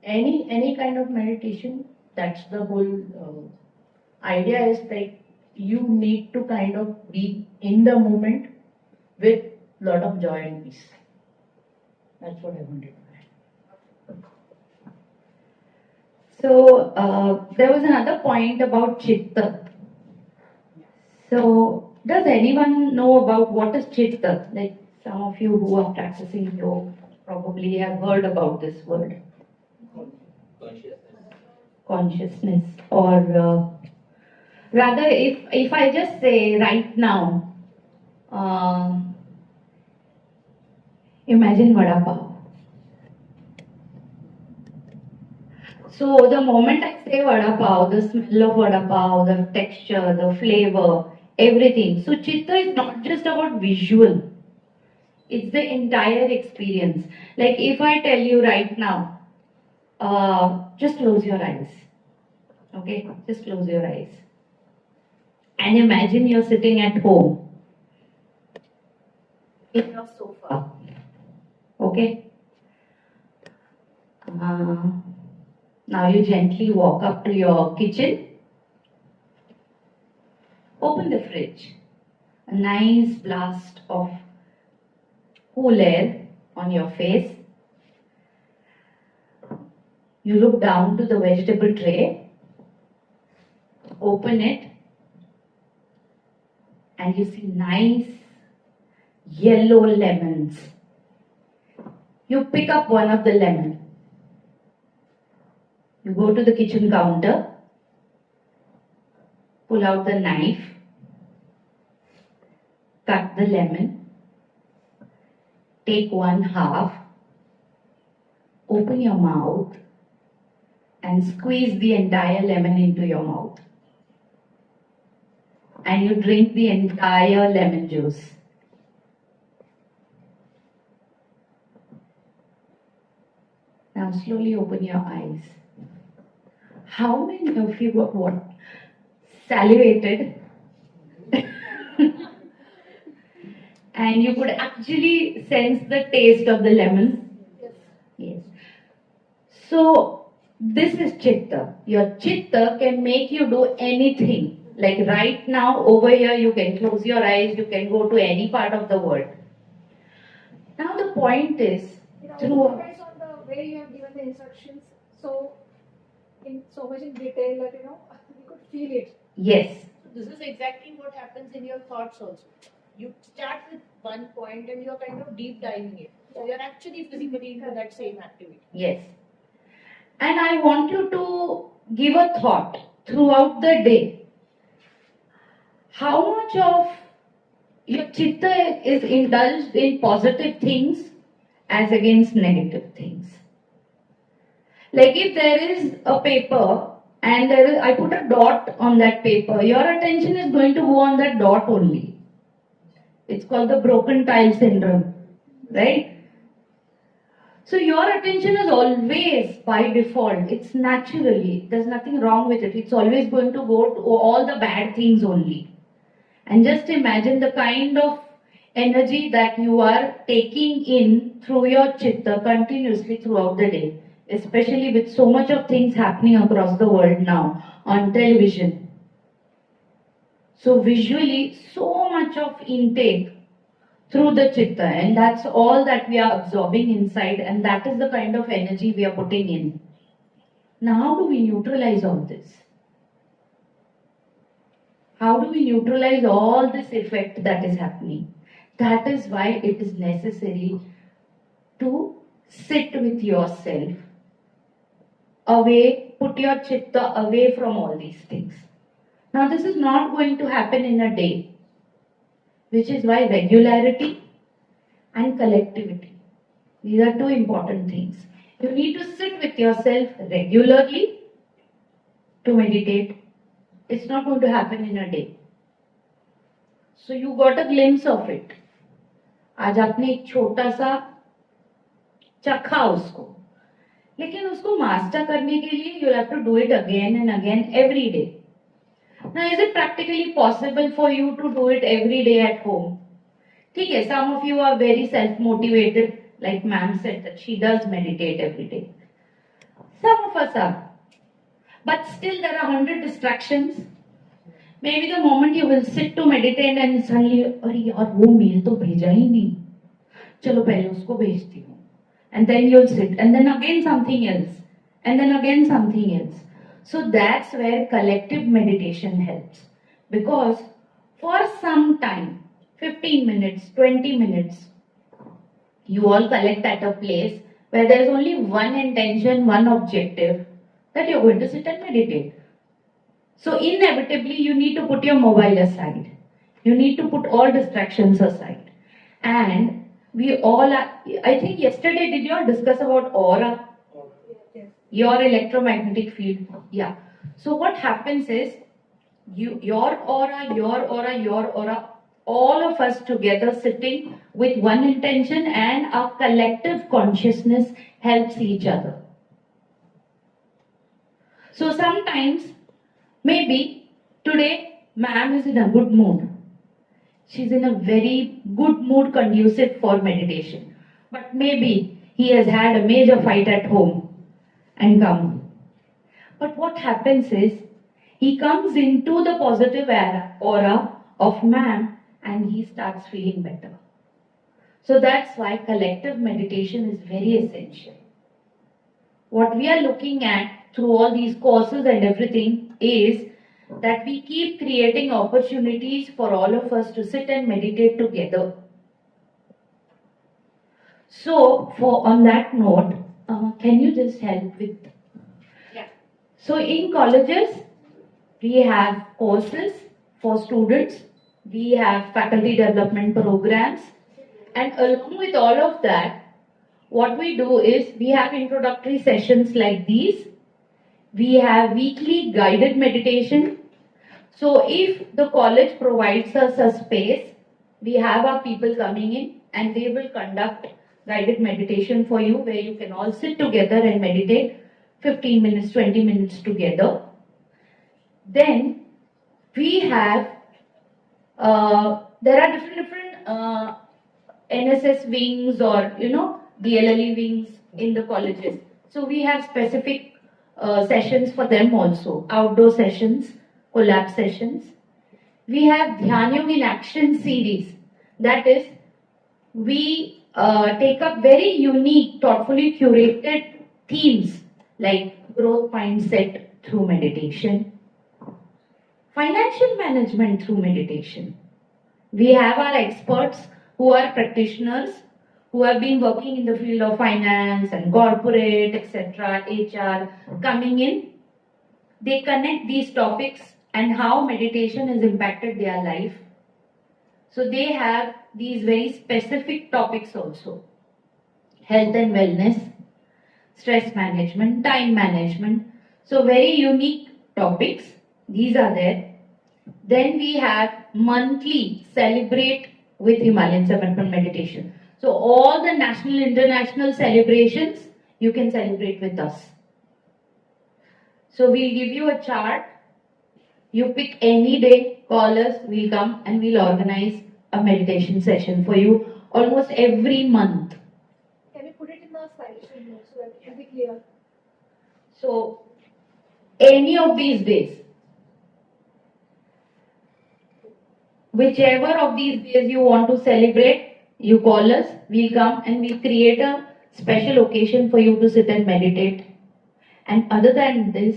Any kind of meditation. That's the whole idea. Is like you need to kind of be in the moment with lot of joy and peace. That's what I wanted to add. So there was another point about chitta. So does anyone know about what is chitta? Like some of you who are practicing yoga probably have heard about this word. Consciousness. Or rather, if I just say right now, imagine vada pav. So the moment I say vada pav, the smell of vada pav, the texture, the flavor, everything. So chitta is not just about visual. It's the entire experience. Like if I tell you right now, just close your eyes. Okay, just close your eyes. And imagine you're sitting at home in your sofa. Okay? Now you gently walk up to your kitchen. Open the fridge. A nice blast of cool air on your face. You look down to the vegetable tray. Open it. And you see nice yellow lemons. You pick up one of the lemons. You go to the kitchen counter, pull out the knife, cut the lemon, take one half, open your mouth, and squeeze the entire lemon into your mouth. And you drink the entire lemon juice. Now slowly open your eyes. How many of you got what? Salivated? And you could actually sense the taste of the lemon? Yes. So this is chitta. Your chitta can make you do anything. Like right now over here you can close your eyes, you can go to any part of the world. Now the point is, it also depends on the way you have given the instructions. So in so much in detail that we could feel it. Yes. This is exactly what happens in your thoughts also. You start with one point and you're kind of deep diving it. So you're actually physically into that same activity. Yes. And I want you to give a thought throughout the day. How much of your chitta is indulged in positive things as against negative things? Like if there is a paper and I put a dot on that paper, your attention is going to go on that dot only. It's called the broken tile syndrome, right? So your attention is always by default, it's naturally, there's nothing wrong with it. It's always going to go to all the bad things only. And just imagine the kind of energy that you are taking in through your chitta continuously throughout the day, especially with so much of things happening across the world now on television. So visually, so much of intake through the chitta, and that's all that we are absorbing inside, and that is the kind of energy we are putting in. Now, how do we neutralize all this? How do we neutralize all this effect that is happening? That is why it is necessary to sit with yourself, away, put your chitta away from all these things. Now, this is not going to happen in a day, which is why regularity and collectivity. These are two important things. You need to sit with yourself regularly to meditate. It's not going to happen in a day. So you got a glimpse of it. आज आपने एक छोटा सा चखा उसको, लेकिन उसको master करने के लिए you have to do it again and again every day. Now, is it practically possible for you to do it every day at home? ठीक है, some of you are very self-motivated, like ma'am said that she does meditate every day. Some of us are. But still there are 100 distractions. Maybe the moment you will sit to meditate and suddenly, अरे यार वो mail तो भेजा ही नहीं, चलो पहले उसको भेजती हूँ. And then you'll sit, and then again something else, and then again something else. So that's where collective meditation helps. Because for some time, 15 minutes, 20 minutes, you all collect at a place where there's only one intention, one objective, that you're going to sit and meditate. So inevitably, you need to put your mobile aside. You need to put all distractions aside. And we all are, I think yesterday, did you all discuss about aura? Your electromagnetic field. Yeah. So what happens is, your aura, all of us together sitting with one intention, and our collective consciousness helps each other. So sometimes, maybe today, ma'am is in a good mood. She's in a very good mood conducive for meditation. But maybe he has had a major fight at home and come. But what happens is, he comes into the positive aura of ma'am and he starts feeling better. So that's why collective meditation is very essential. What we are looking at through all these courses and everything is that we keep creating opportunities for all of us to sit and meditate together. So, on that note, can you just help with? Yeah. So in colleges, we have courses for students, we have faculty development programs, and along with all of that, what we do is we have introductory sessions like these. We have weekly guided meditation. So if the college provides us a space, we have our people coming in and they will conduct guided meditation for you, where you can all sit together and meditate 15 minutes, 20 minutes together. Then we have, there are different NSS wings or, DLLE wings in the colleges. So we have specific sessions for them also, outdoor sessions, collab sessions. We have Dhyan Yoga in Action series. That is, we take up very unique, thoughtfully curated themes like growth mindset through meditation, financial management through meditation. We have our experts who are practitioners who have been working in the field of finance and corporate, etc., HR, coming in. They connect these topics and how meditation has impacted their life. So they have these very specific topics also. Health and wellness, stress management, time management. So very unique topics. These are there. Then we have monthly celebrate with Himalayan Samarpan meditation. So all the national, international celebrations, you can celebrate with us. So we'll give you a chart. You pick any day, call us, we'll come and we'll organize a meditation session for you almost every month. Can you put it in the slideshow notes so that it can be clear? So any of these days, whichever of these days you want to celebrate, you call us, we'll come and we'll create a special occasion for you to sit and meditate. And other than this,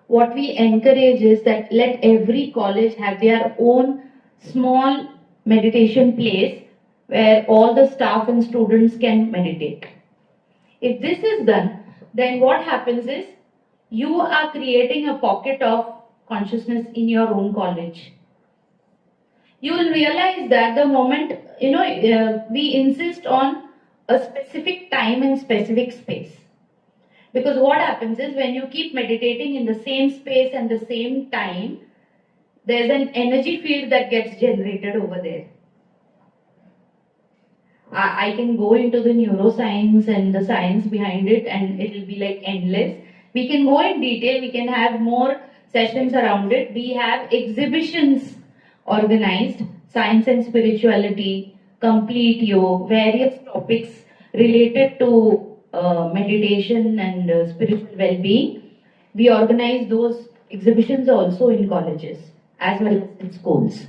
what we encourage is that let every college have their own small meditation place where all the staff and students can meditate. If this is done, then what happens is you are creating a pocket of consciousness in your own college. You will realize that the moment, we insist on a specific time and specific space. Because what happens is when you keep meditating in the same space and the same time, there's an energy field that gets generated over there. I can go into the neuroscience and the science behind it and it will be like endless. We can go in detail, we can have more sessions around it. We have exhibitions organized, science and spirituality, complete yoga, various topics related to meditation and spiritual well-being. We organize those exhibitions also in colleges as well as in schools.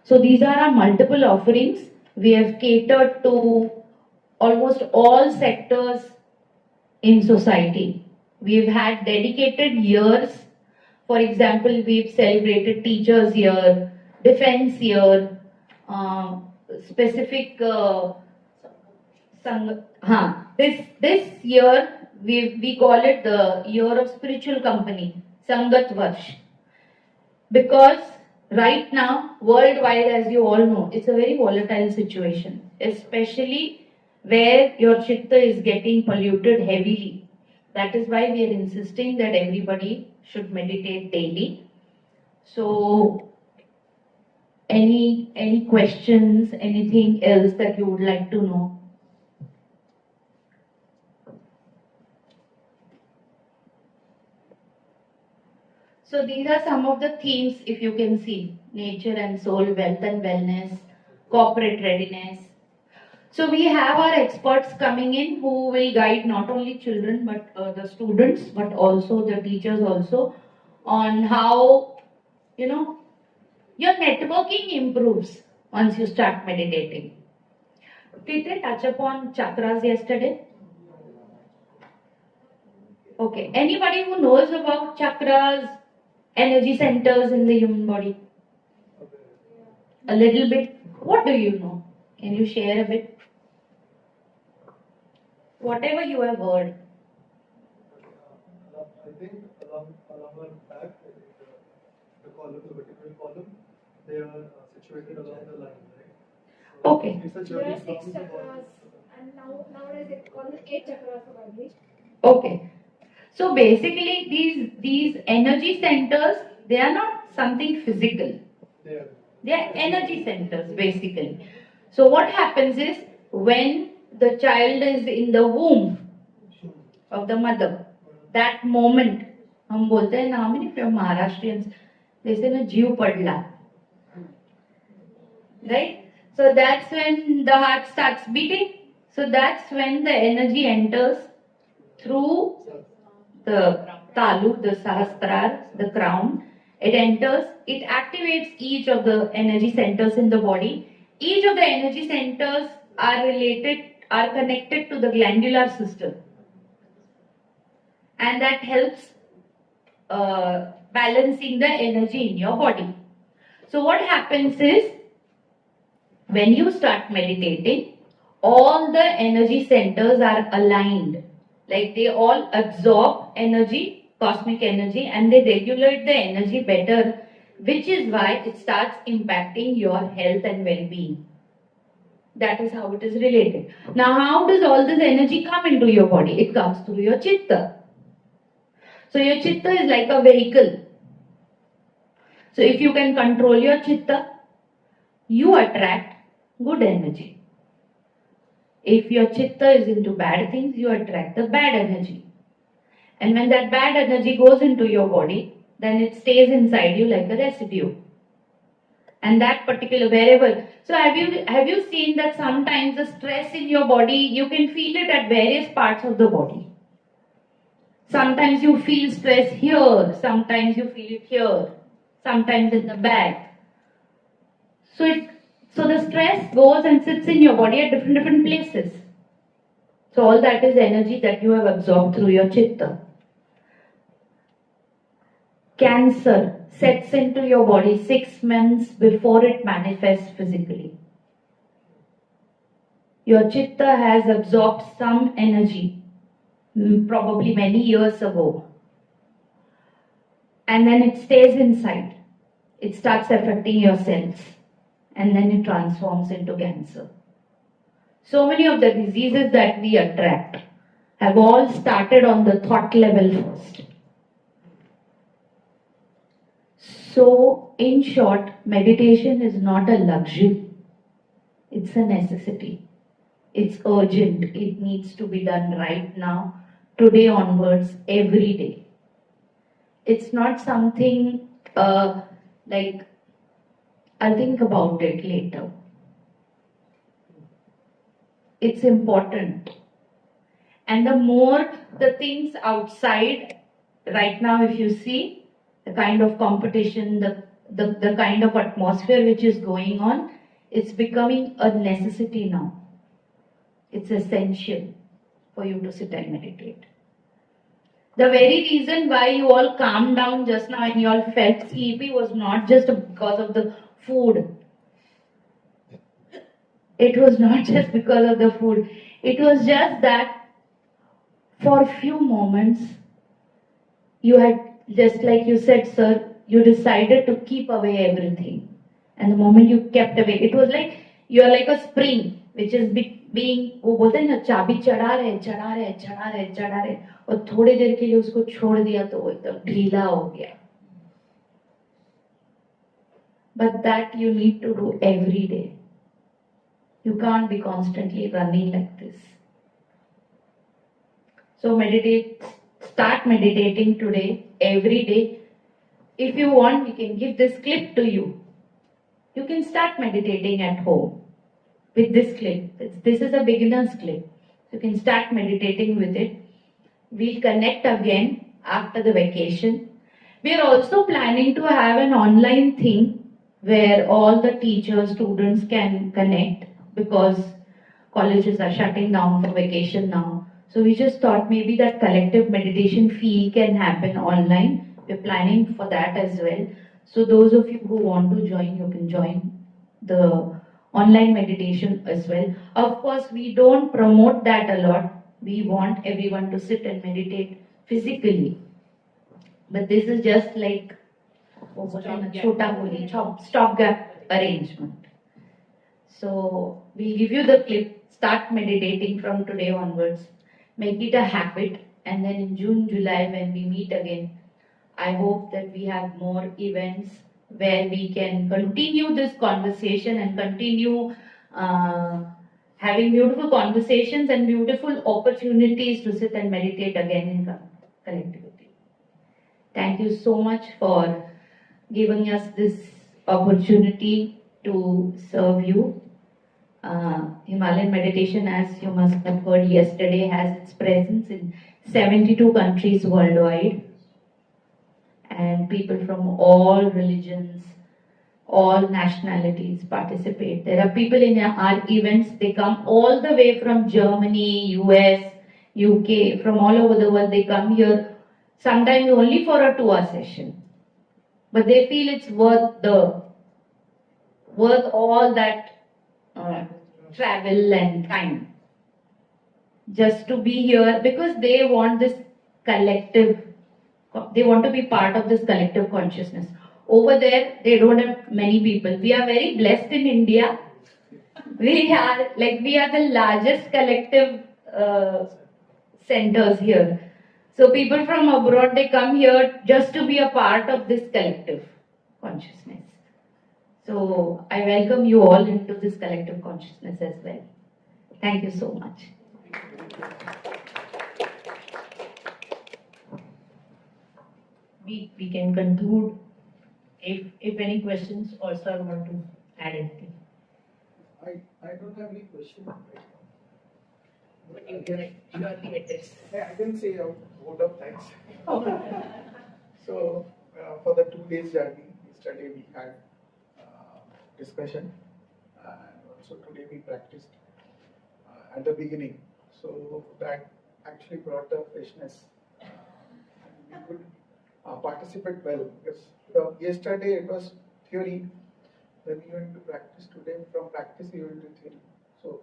So these are our multiple offerings. We have catered to almost all sectors in society. We've had dedicated years. For example, we've celebrated teachers year, defense year, specific this year we call it the year of spiritual company, Sangat Varsh. Because right now, worldwide, as you all know, it's a very volatile situation, especially where your chitta is getting polluted heavily. That is why we are insisting that everybody should meditate daily. So, any questions, anything else that you would like to know? So these are some of the themes, if you can see: nature and soul, wealth and wellness, corporate readiness. So we have our experts coming in who will guide not only children but the students, but also the teachers also, on how, your networking improves once you start meditating. Did they touch upon chakras yesterday? Okay. Anybody who knows about chakras, energy centers in the human body? A little bit. What do you know? Can you share a bit? Whatever you have heard. I think along our back, I think the column, the vertical column, they are situated along the line, right? So Okay. it's a There journey are 6 from the body. chakras, and nowadays they call it 8 chakras probably. Okay. So basically these energy centers, they are not something physical. They are energy centers basically. So what happens is when the child is in the womb of the mother, that moment, हम बोलते हैं ना, many from Maharashtrians, they say ना जीव पड़ला, right? So that's when the heart starts beating. So that's when the energy enters through the talu, the sahasrar, the crown. It enters, it activates each of the energy centers in the body. Each of the energy centers are connected to the glandular system. and that helps balancing the energy in your body. So what happens is, when you start meditating, all the energy centers are aligned. Like they all absorb energy, cosmic energy, and they regulate the energy better, which is why it starts impacting your health and well-being. That is how it is related. Now, how does all this energy come into your body? It comes through your chitta. So your chitta is like a vehicle. So if you can control your chitta, you attract good energy. If your chitta is into bad things, you attract the bad energy. And when that bad energy goes into your body, then it stays inside you like a residue. And that particular wherever. So have you seen that sometimes the stress in your body, you can feel it at various parts of the body. Sometimes you feel stress here, sometimes you feel it here, sometimes in the back. So the stress goes and sits in your body at different places. So all that is energy that you have absorbed through your chitta. Cancer sets into your body 6 months before it manifests physically. Your chitta has absorbed some energy, probably many years ago, and then it stays inside. It starts affecting your cells, and then it transforms into cancer. So many of the diseases that we attract have all started on the thought level first. So, in short, meditation is not a luxury. It's a necessity. It's urgent. It needs to be done right now, today onwards, every day. It's not something like, I'll think about it later. It's important. And the more the things outside, right now if you see, the kind of competition, the kind of atmosphere which is going on, it's becoming a necessity now. It's essential for you to sit and meditate. The very reason why you all calmed down just now and you all felt sleepy was not just because of the food. It was not just because of the food. It was just that for a few moments, you had, just like you said, sir, you decided to keep away everything. And the moment you kept away, it was like, you're like a spring, which is being, वो बोलते हैं ना, चाबी चढ़ा रहे, और थोड़ी देर के लिए उसको छोड़ दिया तो वो एकदम ढीला हो गया. But that you need to do every day. You can't be constantly running like this. So start meditating today, every day. If you want, we can give this clip to you. You can start meditating at home with this clip. This is a beginner's clip. You can start meditating with it. We'll connect again after the vacation. We are also planning to have an online thing where all the teachers, students can connect, because colleges are shutting down for vacation now. So we just thought maybe that collective meditation feel can happen online. We're planning for that as well. So those of you who want to join, you can join the online meditation as well. Of course, we don't promote that a lot. We want everyone to sit and meditate physically. But this is just like stopgap arrangement. So we'll give you the clip. Start meditating from today onwards. Make it a habit. And then in June, July, when we meet again, I hope that we have more events where we can continue this conversation and continue having beautiful conversations and beautiful opportunities to sit and meditate again in collectivity. Thank you so much for giving us this opportunity to serve you. Himalayan meditation, as you must have heard yesterday, has its presence in 72 countries worldwide. And people from all religions, all nationalities participate. There are people in our events, they come all the way from Germany, US, UK, from all over the world, they come here sometimes only for a 2-hour session. But they feel it's worth all that travel and time just to be here, because they want this collective, they want to be part of this collective consciousness. Over there, they don't have many people. We are very blessed in India. We are the largest collective centers here. So people from abroad, they come here just to be a part of this collective consciousness. So I welcome you all into this collective consciousness as well. Thank you so much. We can conclude if any questions or sir want to add anything. I don't have any question right now. But you can surely address. Yeah, I can say a vote of thanks. So for the 2 days journey, yesterday we had discussion, and also today we practiced at the beginning. So that actually brought a freshness. And we could participate well, because yesterday it was theory, then we went to practice. Today from practice we went to theory. So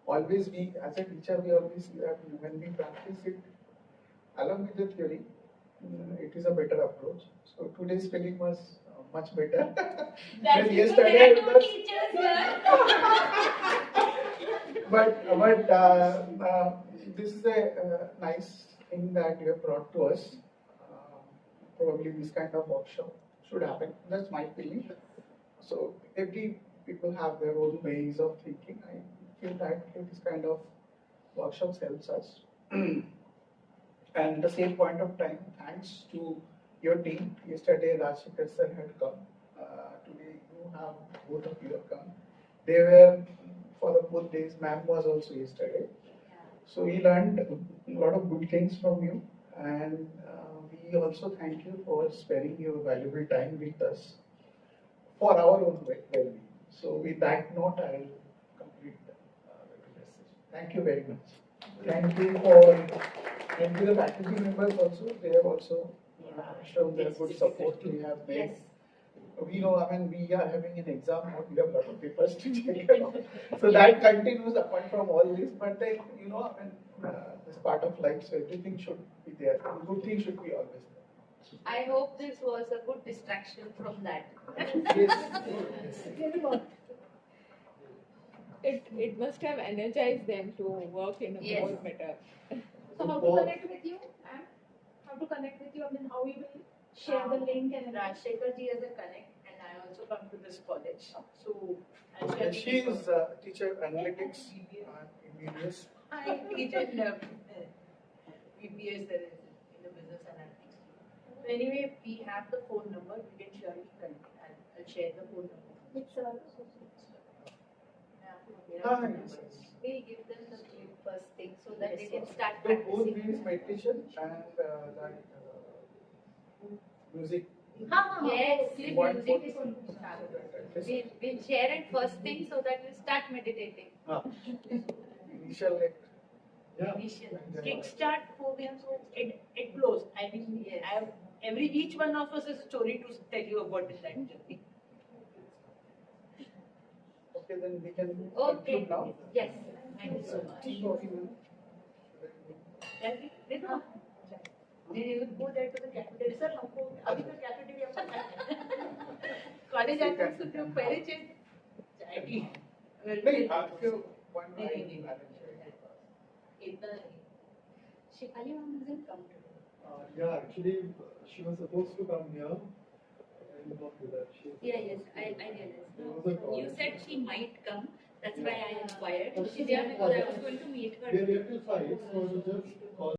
always we, as a teacher, we always see that when we practice it along with the theory, it is a better approach. So today's feeling was much better. That's than because yesterday. there are no teachers here. But this is a nice thing that you have brought to us. Probably this kind of workshop should happen. That's my feeling. So every people have their own ways of thinking. I feel that this kind of workshops helps us. And at the same point of time, thanks to your team. Yesterday, Rajshekar sir had come. Today, you have, both of you have come. They were for the both days. Ma'am was also yesterday. So we learned a lot of good things from you, and we also thank you for sparing your valuable time with us for our own well-being. So with that note, I will complete the message. Thank you very much. Thank you the faculty members also. They have also shown their good support. We have made. Yes. We know, I mean, we are having an exam now, we have a lot of papers to check. So that continues apart from all this, but then, you know, I mean, this part of life, so everything should be there. Good things should be always there. I hope this was a good distraction from that. It must have energized them to work in a Yes. more better. So how to connect with you, ma'am? How to connect with you? I mean, how you will share the link and everything? Rajshekar ji as a connect, and I also come to this college. So I'll share the She link. is teacher analytics in EBS. I teach in VBS in the business analytics. So anyway, we have the phone number. We can surely connect. I'll share the phone number. It's Yes. We'll give them the link first thing so that they can start The both practicing. means meditation and that music. Yes, One music is phone. we'll share it first thing so that we'll start meditating. Initial like. Yeah. Initial kickstart program, so it flows. I mean, Yes. I have each one of us has a story to tell you about in that journey. Okay, then we can Okay. conclude now. Yes. Thank you so much. Tea, coffee, ma'am. They would go there to the cafeteria. Sir, हमको अभी तो cafeteria पर जाना है. College आते हैं तो पहले चेंज चाय टी. नहीं, आपके one नहीं, line नहीं, balance है. इतना नहीं. Shikali ma'am doesn't come today. Yeah, actually, she was supposed to come here. I did not do that. Yes, I realized. There was a call. You said she might come. That's why I inquired. She's here because I was going to meet her. We are here till 5, so just call.